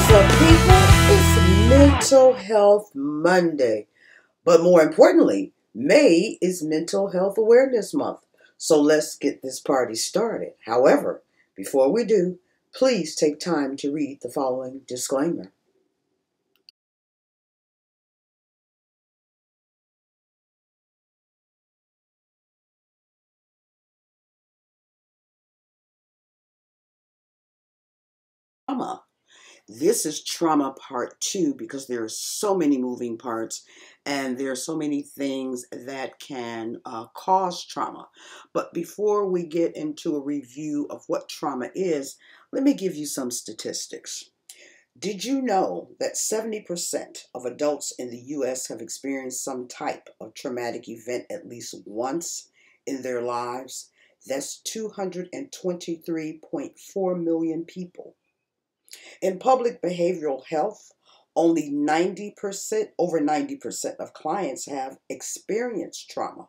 What's up, people? It's Mental Health Monday. But more importantly, May is Mental Health Awareness Month. So let's get this party started. However, before we do, please take time to read the following disclaimer. Trauma. This is trauma part two because there are so many moving parts and there are so many things that can cause trauma. But before we get into a review of what trauma is, let me give you some statistics. Did you know that 70% of adults in the U.S. have experienced some type of traumatic event at least once in their lives? That's 223.4 million people. In public behavioral health, only 90%, over 90% of clients have experienced trauma.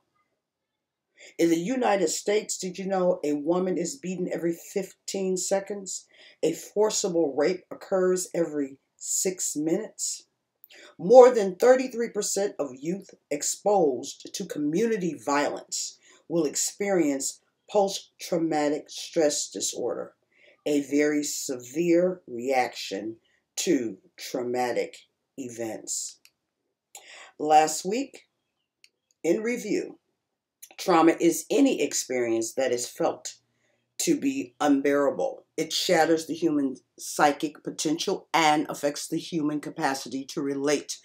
In the United States, did you know a woman is beaten every 15 seconds? A forcible rape occurs every 6 minutes. More than 33% of youth exposed to community violence will experience post-traumatic stress disorder, a very severe reaction to traumatic events. Last week, in review, trauma is any experience that is felt to be unbearable. It shatters the human psychic potential and affects the human capacity to relate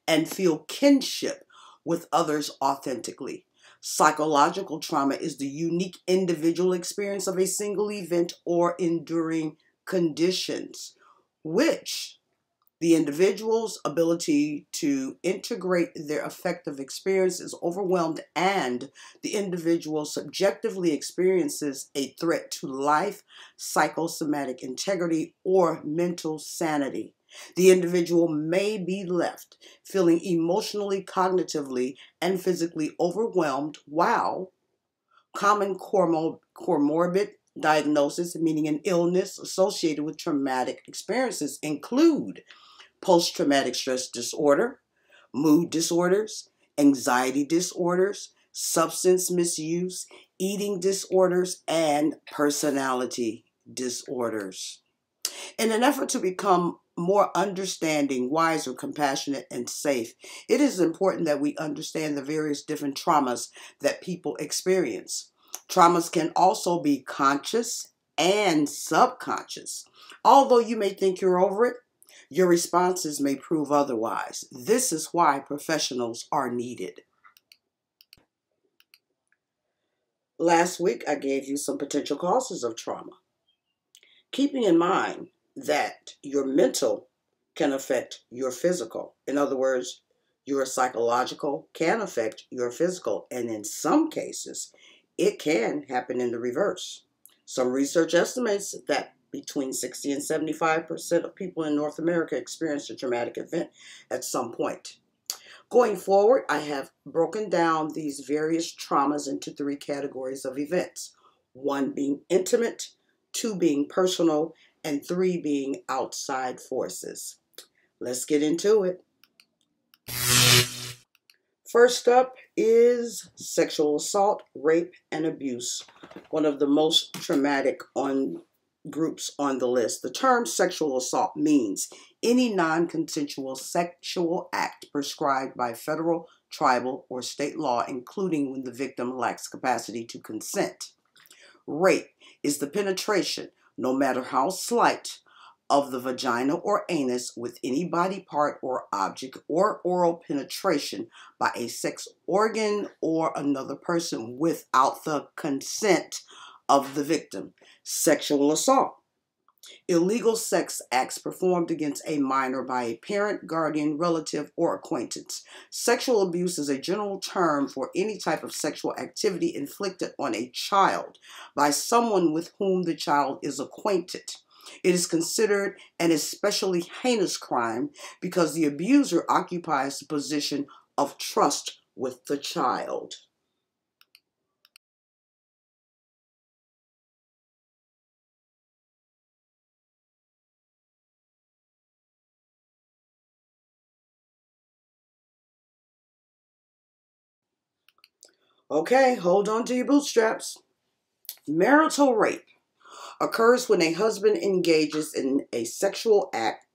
and feel kinship with others authentically. Psychological trauma is the unique individual experience of a single event or enduring conditions, which the individual's ability to integrate their affective experience is overwhelmed, and the individual subjectively experiences a threat to life, psychosomatic integrity, or mental sanity. The individual may be left feeling emotionally, cognitively, and physically overwhelmed, while common comorbid diagnosis, meaning an illness associated with traumatic experiences, include post-traumatic stress disorder, mood disorders, anxiety disorders, substance misuse, eating disorders, and personality disorders. In an effort to become more understanding, wiser, compassionate, and safe, it is important that we understand the various different traumas that people experience. Traumas can also be conscious and subconscious. Although you may think you're over it, your responses may prove otherwise. This is why professionals are needed. Last week, I gave you some potential causes of trauma, keeping in mind that your mental can affect your physical. In other words, your psychological can affect your physical, and in some cases, it can happen in the reverse. Some research estimates that between 60 and 75% of people in North America experience a traumatic event at some point. Going forward, I have broken down these various traumas into three categories of events. One being intimate, two being personal, and three being outside forces. Let's get into it. First up is sexual assault, rape, and abuse, one of the most traumatic groups on the list. The term sexual assault means any non-consensual sexual act prescribed by federal, tribal, or state law, including when the victim lacks capacity to consent. Rape is the penetration, no matter how slight, of the vagina or anus with any body part or object, or oral penetration by a sex organ or another person without the consent of the victim. Sexual assault. Illegal sex acts performed against a minor by a parent, guardian, relative, or acquaintance. Sexual abuse is a general term for any type of sexual activity inflicted on a child by someone with whom the child is acquainted. It is considered an especially heinous crime because the abuser occupies the position of trust with the child. Okay, hold on to your bootstraps. Marital rape occurs when a husband engages in a sexual act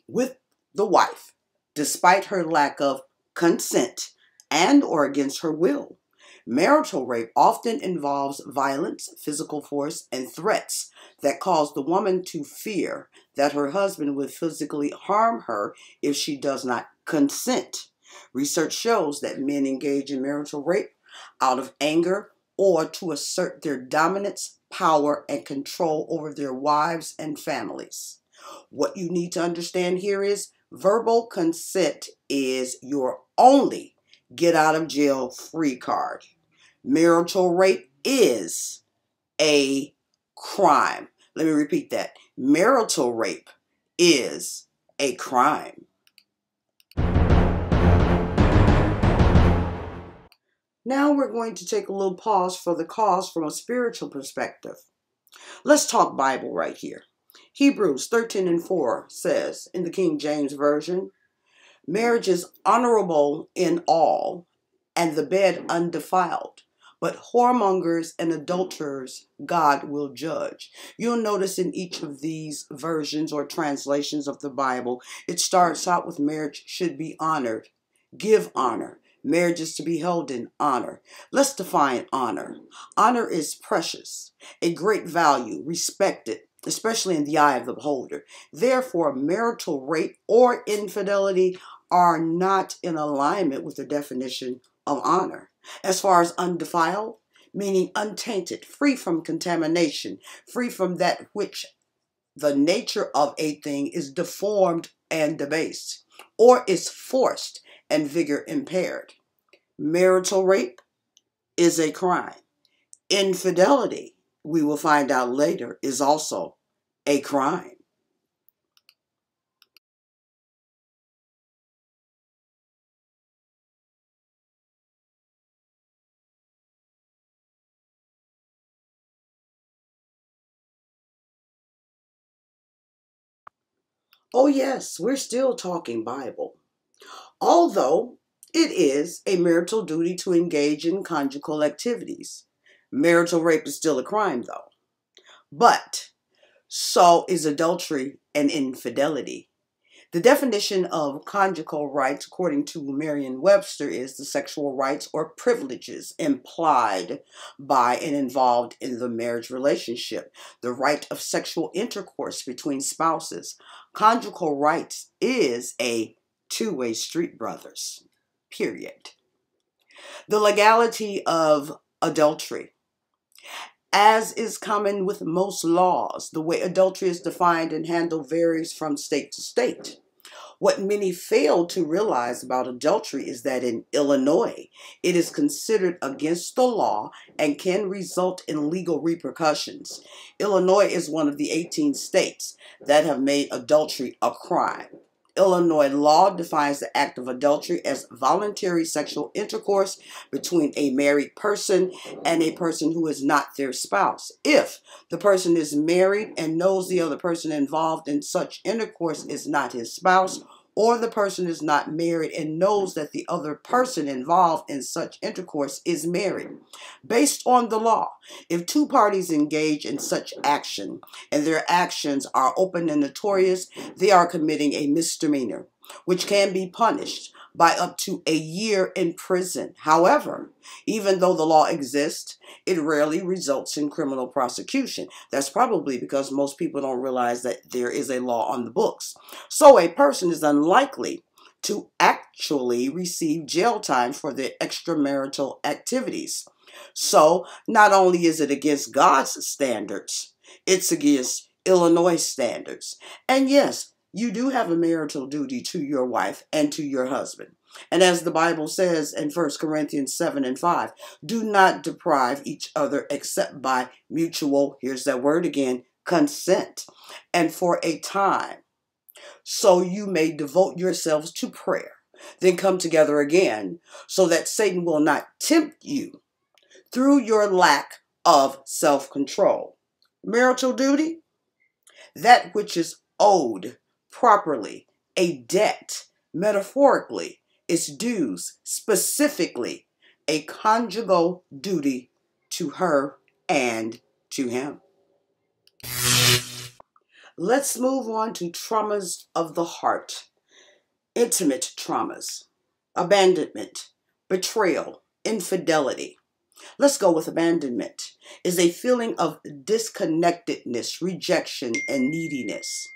with the wife, despite her lack of consent and or against her will. Marital rape often involves violence, physical force, and threats that cause the woman to fear that her husband would physically harm her if she does not consent. Research shows that men engage in marital rape out of anger or to assert their dominance, power, and control over their wives and families. What you need to understand here is verbal consent is your only get out of jail free card. Marital rape is a crime. Let me repeat that. Marital rape is a crime. Now we're going to take a little pause for the cause from a spiritual perspective. Let's talk Bible right here. Hebrews 13:4 says in the King James Version, marriage is honorable in all, and the bed undefiled. But whoremongers and adulterers God will judge. You'll notice in each of these versions or translations of the Bible, it starts out with marriage should be honored. Give honor. Marriage is to be held in honor. Let's define honor. Honor is precious, a great value, respected, especially in the eye of the beholder. Therefore, marital rape or infidelity are not in alignment with the definition of honor. As far as undefiled, meaning untainted, free from contamination, free from that which the nature of a thing is deformed and debased, or is forced and vigor impaired. Marital rape is a crime. Infidelity, we will find out later, is also a crime. Oh, yes, we're still talking Bible. Although it is a marital duty to engage in conjugal activities. Marital rape is still a crime, though. But so is adultery and infidelity. The definition of conjugal rights, according to Merriam-Webster, is the sexual rights or privileges implied by and involved in the marriage relationship, the right of sexual intercourse between spouses. Conjugal rights is a two-way street, brothers. Period. The legality of adultery. As is common with most laws, the way adultery is defined and handled varies from state to state. What many fail to realize about adultery is that in Illinois, it is considered against the law and can result in legal repercussions. Illinois is one of the 18 states that have made adultery a crime. Illinois law defines the act of adultery as voluntary sexual intercourse between a married person and a person who is not their spouse. If the person is married and knows the other person involved in such intercourse is not his spouse, or the person is not married and knows that the other person involved in such intercourse is married. Based on the law, if two parties engage in such action and their actions are open and notorious, they are committing a misdemeanor, which can be punished by up to a year in prison. However, even though the law exists, it rarely results in criminal prosecution. That's probably because most people don't realize that there is a law on the books. So a person is unlikely to actually receive jail time for their extramarital activities. So not only is it against God's standards, it's against Illinois standards. And yes, you do have a marital duty to your wife and to your husband. And as the Bible says in 1 Corinthians 7:5, do not deprive each other except by mutual, here's that word again, consent, and for a time, so you may devote yourselves to prayer. Then come together again, so that Satan will not tempt you through your lack of self-control. Marital duty, that which is owed properly, a debt, metaphorically, its dues, specifically, a conjugal duty to her and to him. Let's move on to traumas of the heart. Intimate traumas, abandonment, betrayal, infidelity. Let's go with abandonment. Is a feeling of disconnectedness, rejection, and neediness.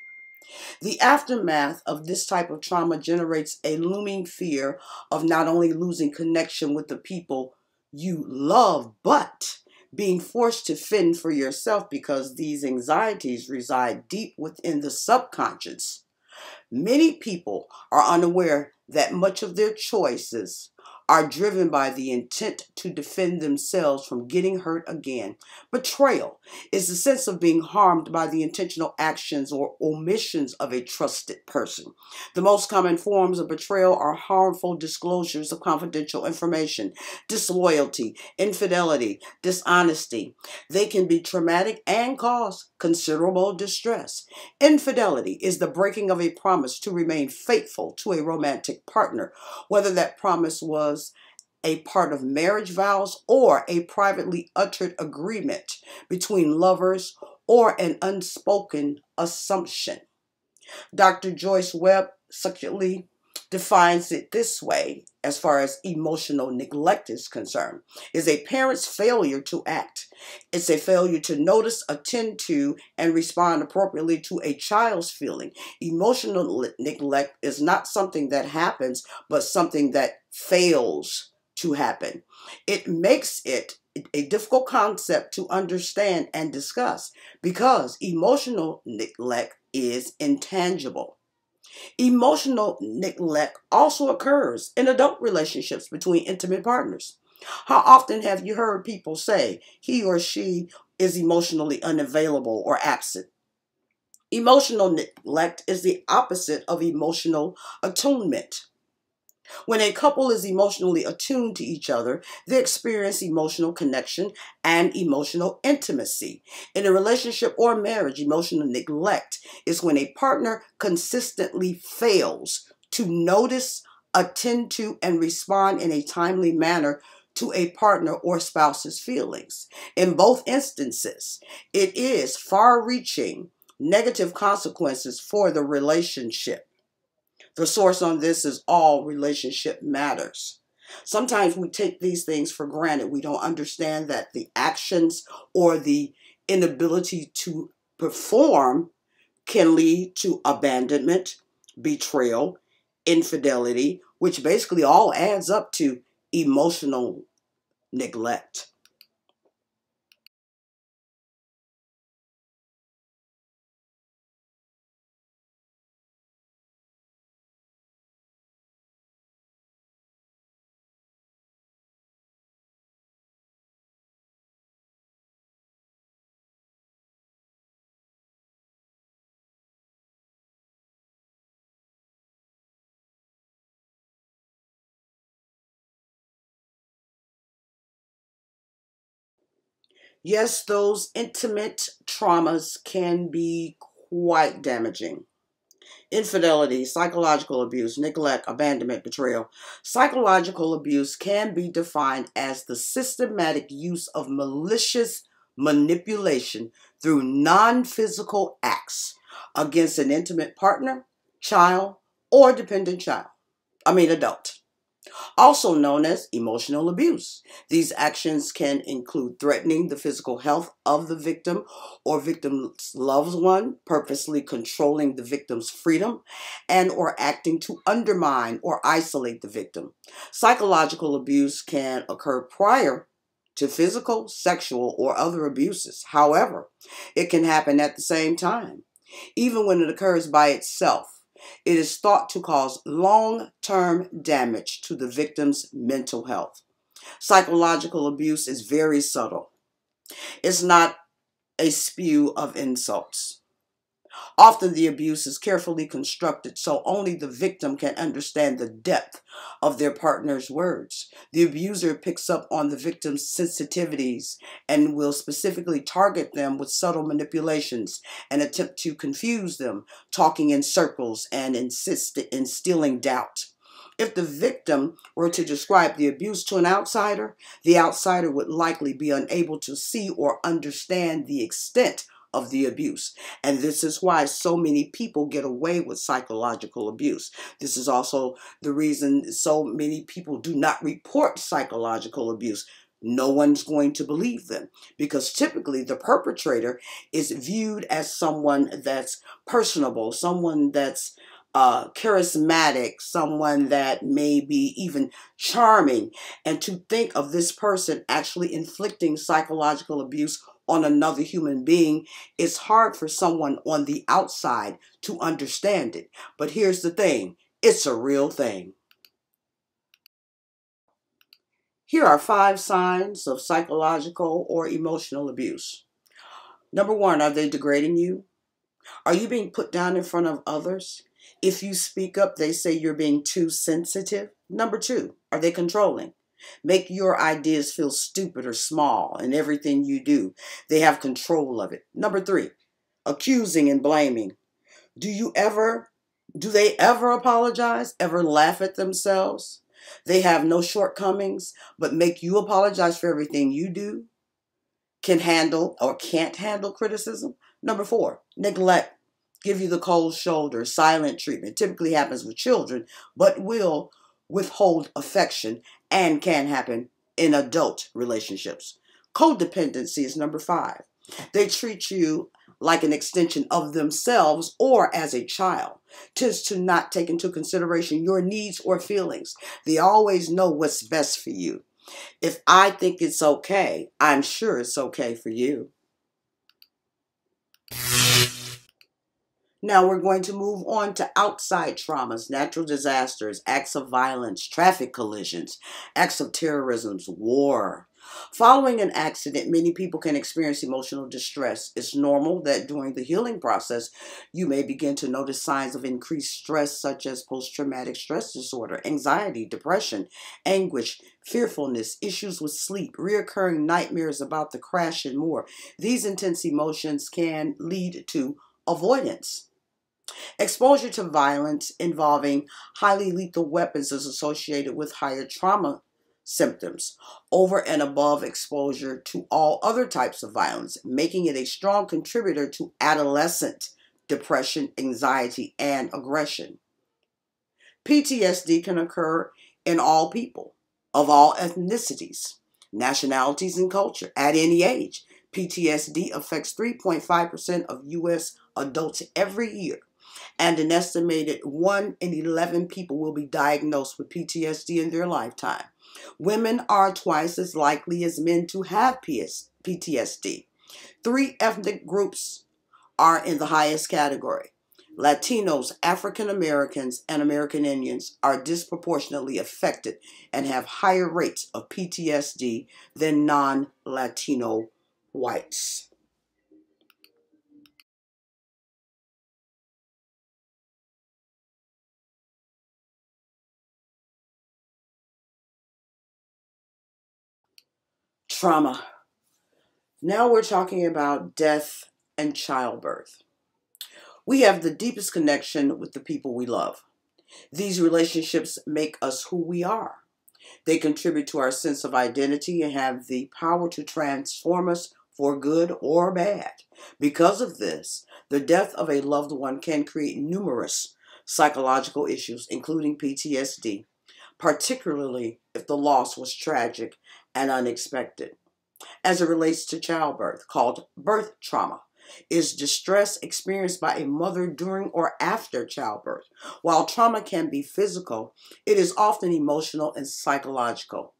The aftermath of this type of trauma generates a looming fear of not only losing connection with the people you love, but being forced to fend for yourself, because these anxieties reside deep within the subconscious. Many people are unaware that much of their choices are driven by the intent to defend themselves from getting hurt again. Betrayal is the sense of being harmed by the intentional actions or omissions of a trusted person. The most common forms of betrayal are harmful disclosures of confidential information, disloyalty, infidelity, dishonesty. They can be traumatic and cause considerable distress. Infidelity is the breaking of a promise to remain faithful to a romantic partner, whether that promise was a part of marriage vows or a privately uttered agreement between lovers or an unspoken assumption. Dr. Joyce Webb succinctly defines it this way as far as emotional neglect is concerned: is a parent's failure to act. It's a failure to notice, attend to, and respond appropriately to a child's feeling. Emotional neglect is not something that happens, but something that fails to happen. It makes it a difficult concept to understand and discuss because emotional neglect is intangible. Emotional neglect also occurs in adult relationships between intimate partners. How often have you heard people say he or she is emotionally unavailable or absent? Emotional neglect is the opposite of emotional attunement. When a couple is emotionally attuned to each other, they experience emotional connection and emotional intimacy. In a relationship or marriage, emotional neglect is when a partner consistently fails to notice, attend to, and respond in a timely manner to a partner or spouse's feelings. In both instances, it is far-reaching negative consequences for the relationship. The source on this is All Relationship Matters. Sometimes we take these things for granted. We don't understand that the actions or the inability to perform can lead to abandonment, betrayal, infidelity, which basically all adds up to emotional neglect. Yes, those intimate traumas can be quite damaging. Infidelity, psychological abuse, neglect, abandonment, betrayal. Psychological abuse can be defined as the systematic use of malicious manipulation through non-physical acts against an intimate partner, child, or dependent adult, also known as emotional abuse. These actions can include threatening the physical health of the victim or victim's loved one, purposely controlling the victim's freedom, and or acting to undermine or isolate the victim. Psychological abuse can occur prior to physical, sexual, or other abuses. However, it can happen at the same time. Even when it occurs by itself, it is thought to cause long-term damage to the victim's mental health. Psychological abuse is very subtle. It's not a spew of insults. Often the abuse is carefully constructed so only the victim can understand the depth of their partner's words. The abuser picks up on the victim's sensitivities and will specifically target them with subtle manipulations and attempt to confuse them, talking in circles and instilling doubt. If the victim were to describe the abuse to an outsider, the outsider would likely be unable to see or understand the extent of the abuse. And this is why so many people get away with psychological abuse. This is also the reason so many people do not report psychological abuse. No one's going to believe them because typically the perpetrator is viewed as someone that's personable, someone that's charismatic, someone that may be even charming. And to think of this person actually inflicting psychological abuse on another human being, it's hard for someone on the outside to understand it. But here's the thing, it's a real thing. Here are 5 signs of psychological or emotional abuse. Number 1, are they degrading you? Are you being put down in front of others? If you speak up, they say you're being too sensitive. Number 2, are they controlling? Make your ideas feel stupid or small in everything you do. They have control of it. Number 3, accusing and blaming. Do they ever apologize? Ever laugh at themselves? They have no shortcomings, but make you apologize for everything you do? Can handle or can't handle criticism? Number 4, neglect. Give you the cold shoulder, silent treatment. Typically happens with children, but will withhold affection and can happen in adult relationships. Codependency is number 5. They treat you like an extension of themselves or as a child. Tends to not take into consideration your needs or feelings. They always know what's best for you. If I think it's okay, I'm sure it's okay for you. Now we're going to move on to outside traumas, natural disasters, acts of violence, traffic collisions, acts of terrorism, war. Following an accident, many people can experience emotional distress. It's normal that during the healing process, you may begin to notice signs of increased stress such as post-traumatic stress disorder, anxiety, depression, anguish, fearfulness, issues with sleep, reoccurring nightmares about the crash, and more. These intense emotions can lead to avoidance. Exposure to violence involving highly lethal weapons is associated with higher trauma symptoms over and above exposure to all other types of violence, making it a strong contributor to adolescent depression, anxiety, and aggression. PTSD can occur in all people, of all ethnicities, nationalities, and culture at any age. PTSD affects 3.5% of U.S. adults every year, and an estimated 1 in 11 people will be diagnosed with PTSD in their lifetime. Women are twice as likely as men to have PTSD. 3 ethnic groups are in the highest category. Latinos, African Americans, and American Indians are disproportionately affected and have higher rates of PTSD than non-Latino whites. Trauma. Now we're talking about death and childbirth. We have the deepest connection with the people we love. These relationships make us who we are. They contribute to our sense of identity and have the power to transform us for good or bad. Because of this, the death of a loved one can create numerous psychological issues, including PTSD, particularly if the loss was tragic and unexpected. As it relates to childbirth, called birth trauma, is distress experienced by a mother during or after childbirth. While trauma can be physical, it is often emotional and psychological.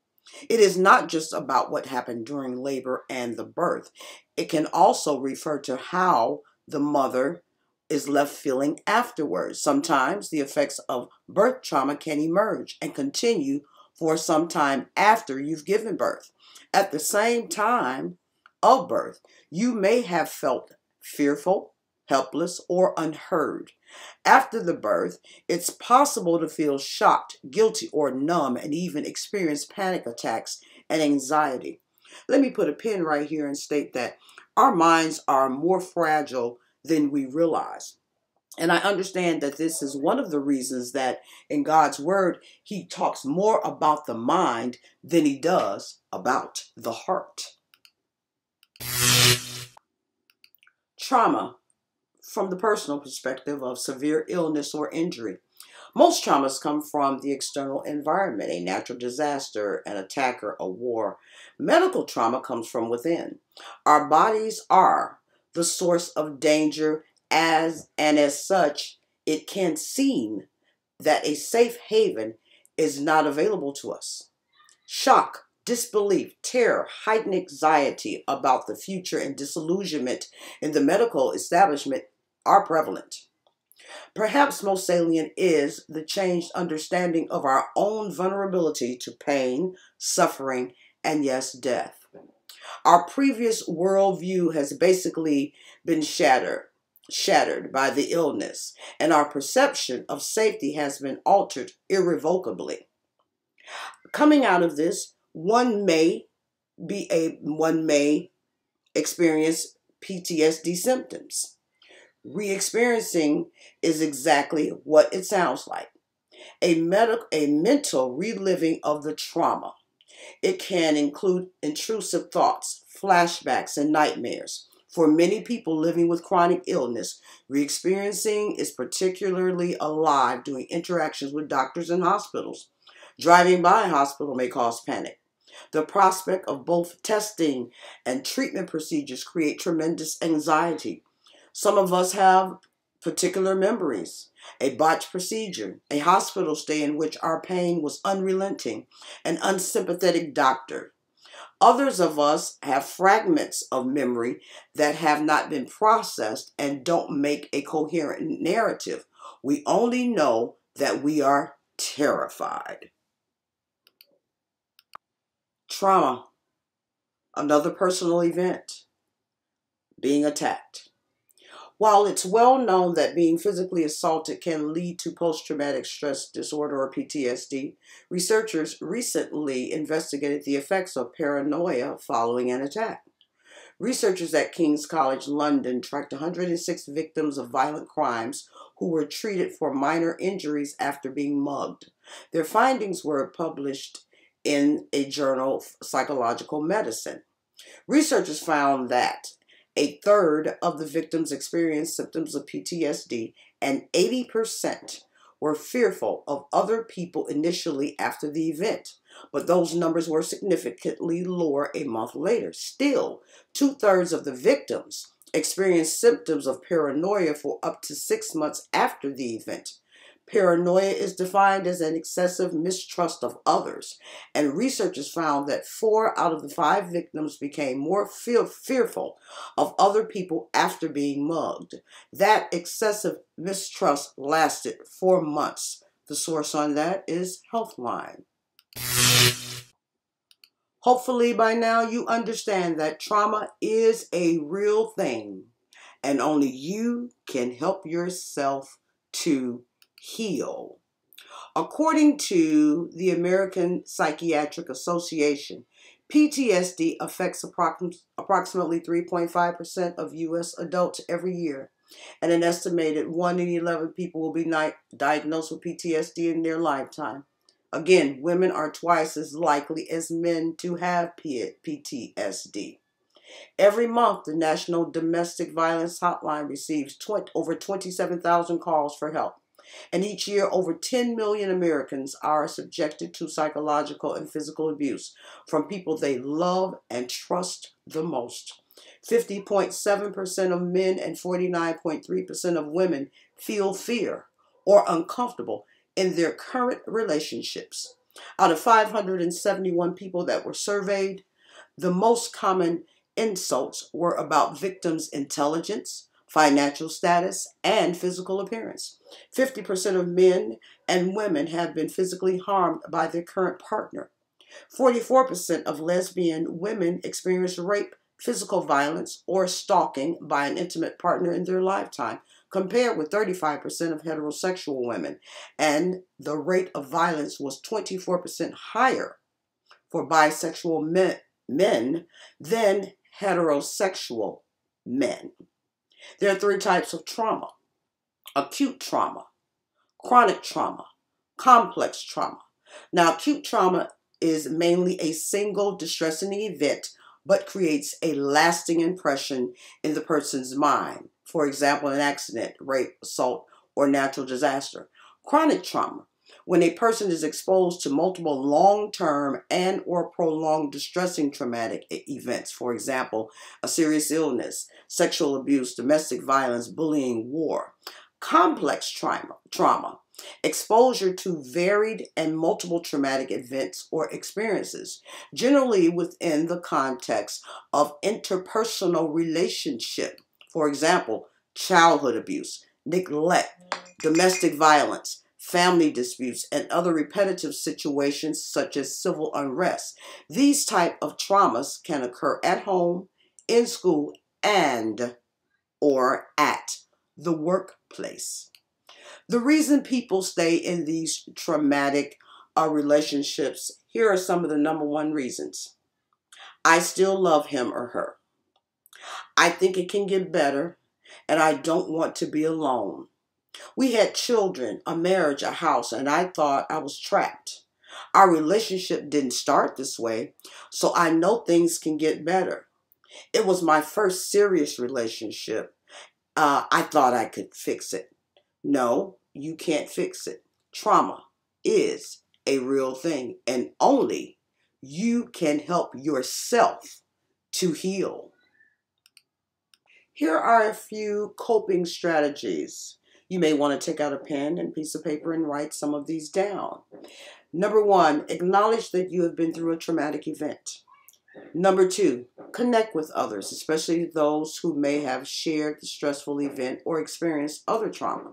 It is not just about what happened during labor and the birth. It can also refer to how the mother is left feeling afterwards. Sometimes the effects of birth trauma can emerge and continue for some time after you've given birth. At the same time of birth, you may have felt fearful, helpless, or unheard. After the birth, it's possible to feel shocked, guilty, or numb, and even experience panic attacks and anxiety. Let me put a pin right here and state that our minds are more fragile than we realize. And I understand that this is one of the reasons that in God's word, he talks more about the mind than he does about the heart. Trauma, from the personal perspective of severe illness or injury. Most traumas come from the external environment, a natural disaster, an attack, or a war. Medical trauma comes from within. Our bodies are the source of danger, as such, it can seem that a safe haven is not available to us. Shock, disbelief, terror, heightened anxiety about the future, and disillusionment in the medical establishment are prevalent. Perhaps most salient is the changed understanding of our own vulnerability to pain, suffering, and yes, death. Our previous worldview has basically been shattered by the illness, and our perception of safety has been altered irrevocably. Coming out of this, one may experience PTSD symptoms. Re-experiencing is exactly what it sounds like. A mental reliving of the trauma. It can include intrusive thoughts, flashbacks, and nightmares. For many people living with chronic illness, re-experiencing is particularly alive during interactions with doctors and hospitals. Driving by a hospital may cause panic. The prospect of both testing and treatment procedures create tremendous anxiety. Some of us have particular memories, a botched procedure, a hospital stay in which our pain was unrelenting, an unsympathetic doctor. Others of us have fragments of memory that have not been processed and don't make a coherent narrative. We only know that we are terrified. Trauma, another personal event, being attacked. While it's well known that being physically assaulted can lead to post-traumatic stress disorder or PTSD, researchers recently investigated the effects of paranoia following an attack. Researchers at King's College London tracked 106 victims of violent crimes who were treated for minor injuries after being mugged. Their findings were published in a journal, Psychological Medicine. Researchers found that a third of the victims experienced symptoms of PTSD, and 80% were fearful of other people initially after the event. But those numbers were significantly lower a month later. Still, 2/3 of the victims experienced symptoms of paranoia for up to 6 months after the event. Paranoia is defined as an excessive mistrust of others, and researchers found that 4 out of the 5 victims became more fearful of other people after being mugged. That excessive mistrust lasted 4 months. The source on that is Healthline. Hopefully by now you understand that trauma is a real thing, and only you can help yourself to heal. According to the American Psychiatric Association, PTSD affects approximately 3.5% of U.S. adults every year, and an estimated 1 in 11 people will be diagnosed with PTSD in their lifetime. Again, women are twice as likely as men to have PTSD. Every month, the National Domestic Violence Hotline receives over 27,000 calls for help. And each year, over 10 million Americans are subjected to psychological and physical abuse from people they love and trust the most. 50.7% of men and 49.3% of women feel fear or uncomfortable in their current relationships. Out of 571 people that were surveyed, the most common insults were about victims' intelligence, financial status, and physical appearance. 50% of men and women have been physically harmed by their current partner. 44% of lesbian women experience rape, physical violence, or stalking by an intimate partner in their lifetime, compared with 35% of heterosexual women. And the rate of violence was 24% higher for bisexual men than heterosexual men. There are 3 types of trauma. acute trauma, chronic trauma, complex trauma. Now, acute trauma is mainly a single distressing event, but creates a lasting impression in the person's mind. For example, an accident, rape, assault, or natural disaster. Chronic trauma, when a person is exposed to multiple long-term and or prolonged distressing traumatic events. For example, a serious illness, sexual abuse, domestic violence, bullying, war. Complex trauma, exposure to varied and multiple traumatic events or experiences, generally within the context of interpersonal relationship. For example, childhood abuse, neglect, domestic violence, family disputes, and other repetitive situations such as civil unrest. These type of traumas can occur at home, in school, and or at the workplace. The reason people stay in these traumatic relationships, here are some of the number one reasons. I still love him or her. I think it can get better, and I don't want to be alone. We had children, a marriage, a house, and I thought I was trapped. Our relationship didn't start this way, so I know things can get better. It was my first serious relationship. I thought I could fix it. No, you can't fix it. Trauma is a real thing, and only you can help yourself to heal. Here are a few coping strategies. You may want to take out a pen and piece of paper and write some of these down. Number one, acknowledge that you have been through a traumatic event. Number two, connect with others, especially those who may have shared the stressful event or experienced other trauma.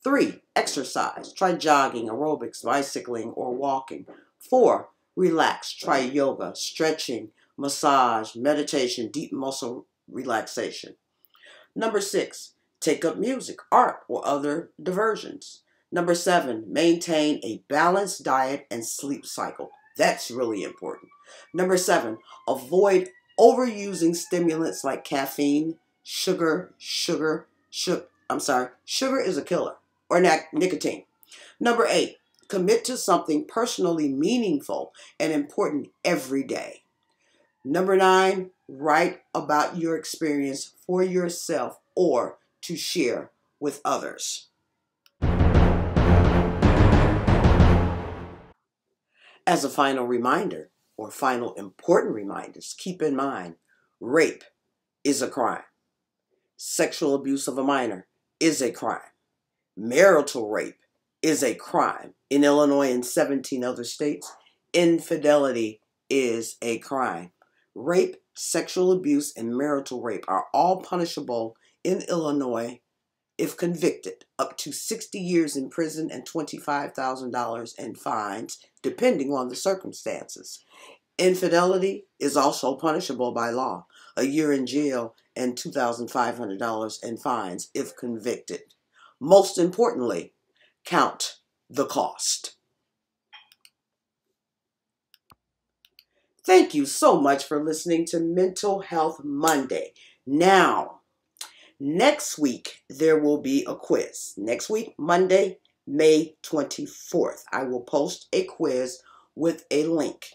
3, exercise. Try jogging, aerobics, bicycling, or walking. 4, relax. Try yoga, stretching, massage, meditation, deep muscle relaxation. Number 6, take up music, art, or other diversions. Number 7, maintain a balanced diet and sleep cycle. That's really important. Number 7, avoid overusing stimulants like caffeine, sugar is a killer, or nicotine. Number 8, commit to something personally meaningful and important every day. Number 9, write about your experience for yourself or to share with others. As a final reminder, or final important reminders, keep in mind, rape is a crime. Sexual abuse of a minor is a crime. Marital rape is a crime. In Illinois and 17 other states, infidelity is a crime. Rape, sexual abuse, and marital rape are all punishable in Illinois if convicted, up to 60 years in prison and $25,000 in fines, depending on the circumstances. Infidelity is also punishable by law, a year in jail and $2,500 in fines if convicted. Most importantly, count the cost. Thank you so much for listening to Mental Health Monday. Now, next week, there will be a quiz. Next week, Monday, May 24th, I will post a quiz with a link.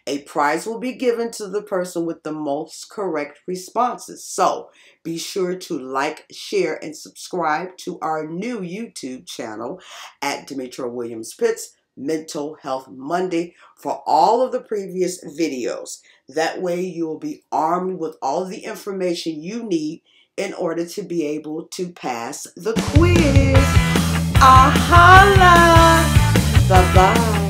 A prize will be given to the person with the most correct responses. So be sure to like, share, and subscribe to our new YouTube channel at Demetria Williams Pitts Mental Health Monday for all of the previous videos. That way you will be armed with all the information you need in order to be able to pass the quiz. Bye-bye.